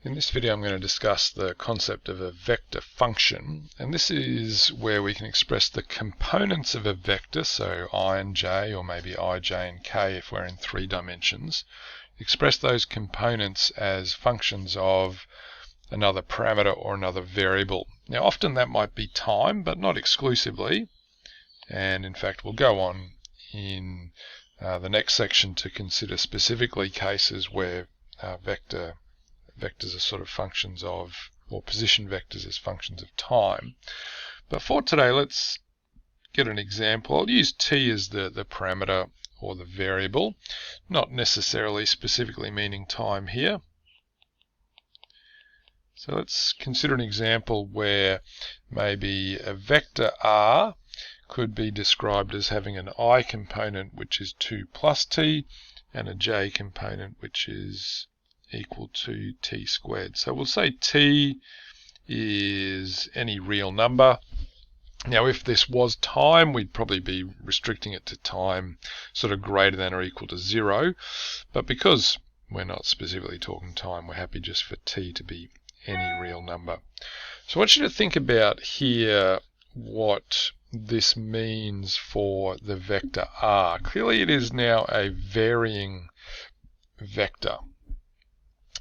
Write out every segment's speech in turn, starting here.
In this video I'm going to discuss the concept of a vector function, and this is where we can express the components of a vector, so I and j, or maybe I, j and k if we're in 3 dimensions, express those components as functions of another parameter or another variable. Now often that might be time, but not exclusively, and in fact we'll go on in the next section to consider specifically cases where vectors are sort of functions of, or position vectors as functions of time. But for today, let's get an example. I'll use t as the parameter or the variable, not necessarily specifically meaning time here. So let's consider an example where maybe a vector r could be described as having an I component which is 2 plus t and a j component which is equal to t squared. So we'll say t is any real number. Now if this was time, we'd probably be restricting it to time sort of greater than or equal to 0, but because we're not specifically talking time, we're happy just for t to be any real number. So I want you to think about here what this means for the vector r. Clearly it is now a varying vector,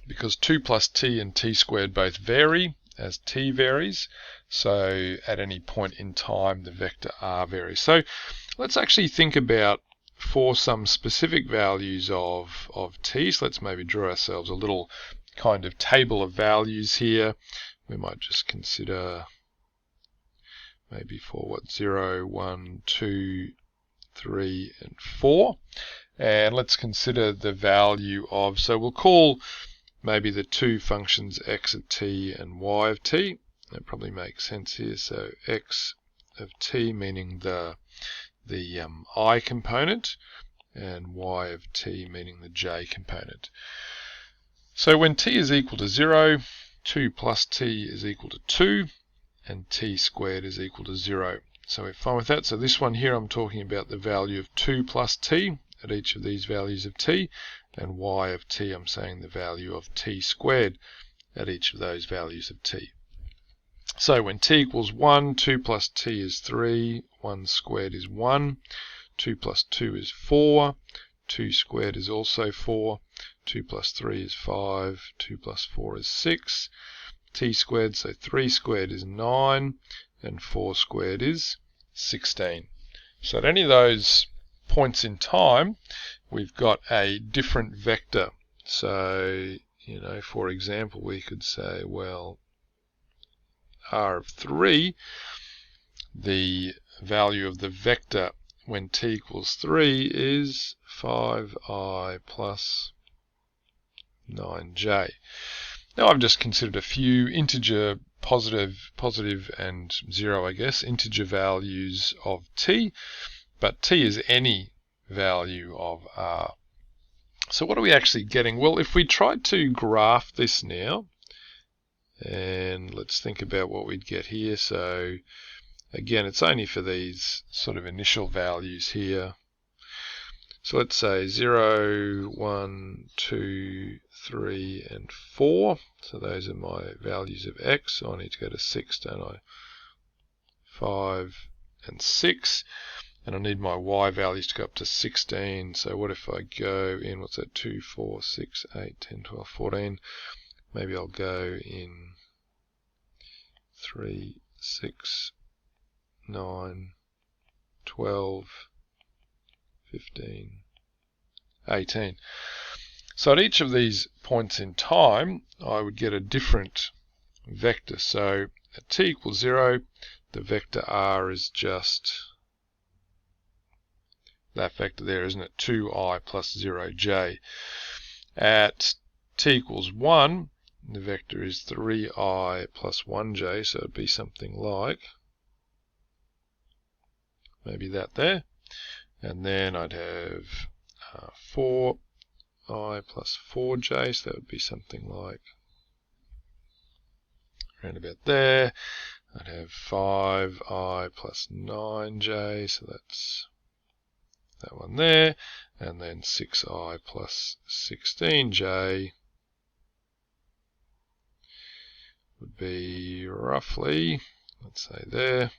because 2 plus t and t squared both vary as t varies, so at any point in time the vector r varies. So let's actually think about, for some specific values of t, so let's maybe draw ourselves a little kind of table of values here. We might just consider maybe for 0, 1, 2, 3 and 4, and let's consider the value of, so we'll call maybe the two functions x of t and y of t. That probably makes sense here. So x of t meaning the I component, and y of t meaning the j component. So when t is equal to 0, 2 plus t is equal to 2, and t squared is equal to 0. So we're fine with that. So this one here, I'm talking about the value of 2 plus t at each of these values of t, and y of t, I'm saying the value of t squared at each of those values of t. So when t equals 1, 2 plus t is 3, 1 squared is 1, 2 plus 2 is 4, 2 squared is also 4, 2 plus 3 is 5, 2 plus 4 is 6, t squared, so 3 squared is 9, and 4 squared is 16. So at any of those points in time, we've got a different vector. So, for example, we could say, well, r of 3, the value of the vector when t equals 3 is 5i plus 9j. Now I've just considered a few integer, positive and 0, I guess, integer values of t, but t is any value of r. So what are we actually getting? Well, if we tried to graph this now, and let's think about what we'd get here. So again, it's only for these sort of initial values here. So let's say 0, 1, 2, 3, and 4. So those are my values of x. So I need to go to 6, don't I? 5 and 6. And I need my y values to go up to 16. So what if I go in, what's that, 2, 4, 6, 8, 10, 12, 14. Maybe I'll go in 3, 6, 9, 12, 15, 18. So at each of these points in time, I would get a different vector. So at t equals 0, the vector r is just that vector there, isn't it? 2i plus 0j. At t equals 1, the vector is 3i plus 1j, so it would be something like maybe that there. And then I'd have 4i plus 4j, so that would be something like around about there. I'd have 5i plus 9j, so that's that one there, and then 6i plus 16j, would be roughly, let's say there.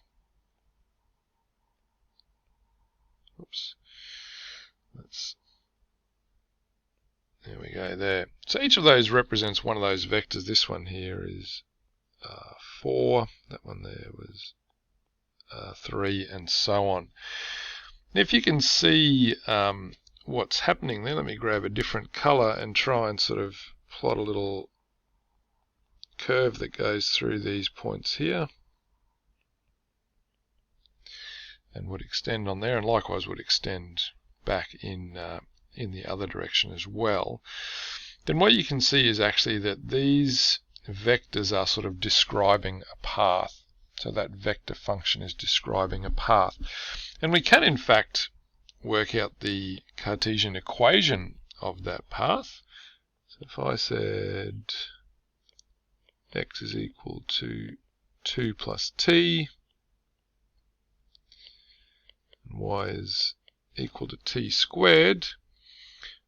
Oops. There we go there. So each of those represents one of those vectors. This one here is 4. That one there was 3, and so on. If you can see what's happening there, let me grab a different color and try and sort of plot a little curve that goes through these points here and would extend on there, and likewise would extend back in the other direction as well. Then what you can see is actually that these vectors are sort of describing a path. So that vector function is describing a path. And we can in fact work out the Cartesian equation of that path. So if I said x is equal to 2 plus t, and y is equal to t squared,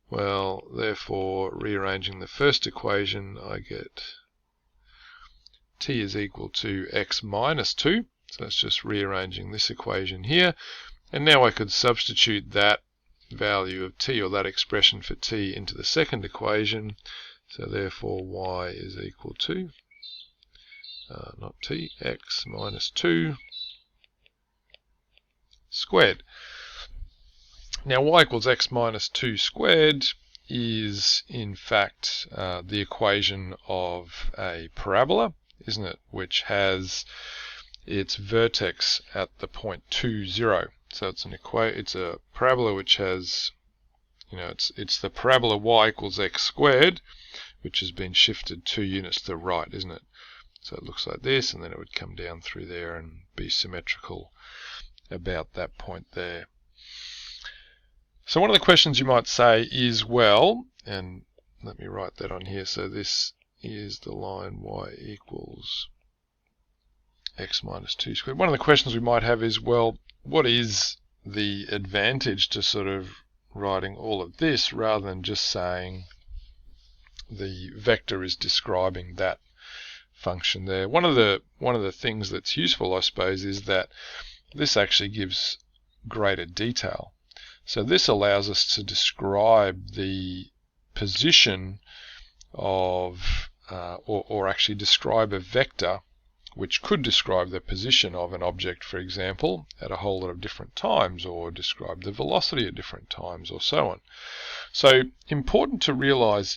well, therefore, rearranging the first equation, I get t is equal to x minus 2. So that's just rearranging this equation here. And now I could substitute that value of t, or that expression for t, into the second equation. So therefore, y is equal to, not t, x minus 2 squared. Now y equals x minus 2 squared is in fact the equation of a parabola, isn't it, which has its vertex at the point 2, 0. So it's a parabola which has, it's the parabola y equals x squared, which has been shifted 2 units to the right, isn't it? So it looks like this, and then it would come down through there and be symmetrical about that point there. So one of the questions you might say is, well, and let me write that on here, so this is the line y equals x minus 2 squared. One of the questions we might have is, well, what is the advantage to sort of writing all of this rather than just saying the vector is describing that function there? One of the things that's useful, I suppose, is that this actually gives greater detail. So this allows us to describe the position of, or actually describe a vector which could describe the position of an object, for example, at a whole lot of different times, or describe the velocity at different times, or so on. So important to realize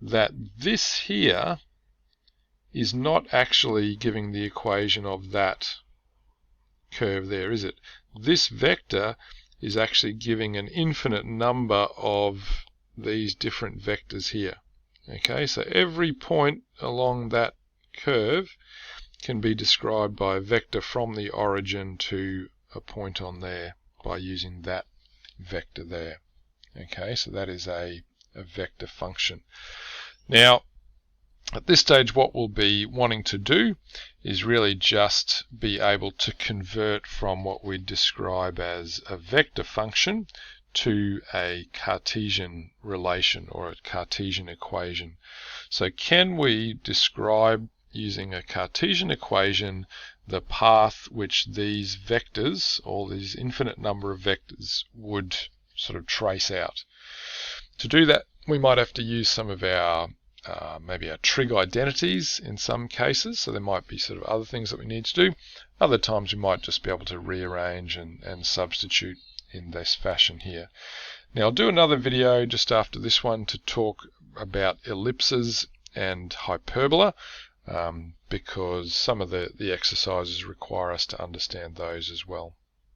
that this here is not actually giving the equation of that curve there, is it? This vector is actually giving an infinite number of these different vectors here. Okay, so every point along that curve can be described by a vector from the origin to a point on there by using that vector there. Okay, so that is a vector function. Now, at this stage, what we'll be wanting to do is really just be able to convert from what we describe as a vector function to a Cartesian relation, or a Cartesian equation. So can we describe, using a Cartesian equation, the path which these vectors, all these infinite number of vectors, would sort of trace out? To do that, we might have to use some of our maybe our trig identities in some cases, so there might be sort of other things that we need to do. Other times we might just be able to rearrange and substitute in this fashion here. Now I'll do another video just after this one to talk about ellipses and hyperbola, because some of the exercises require us to understand those as well.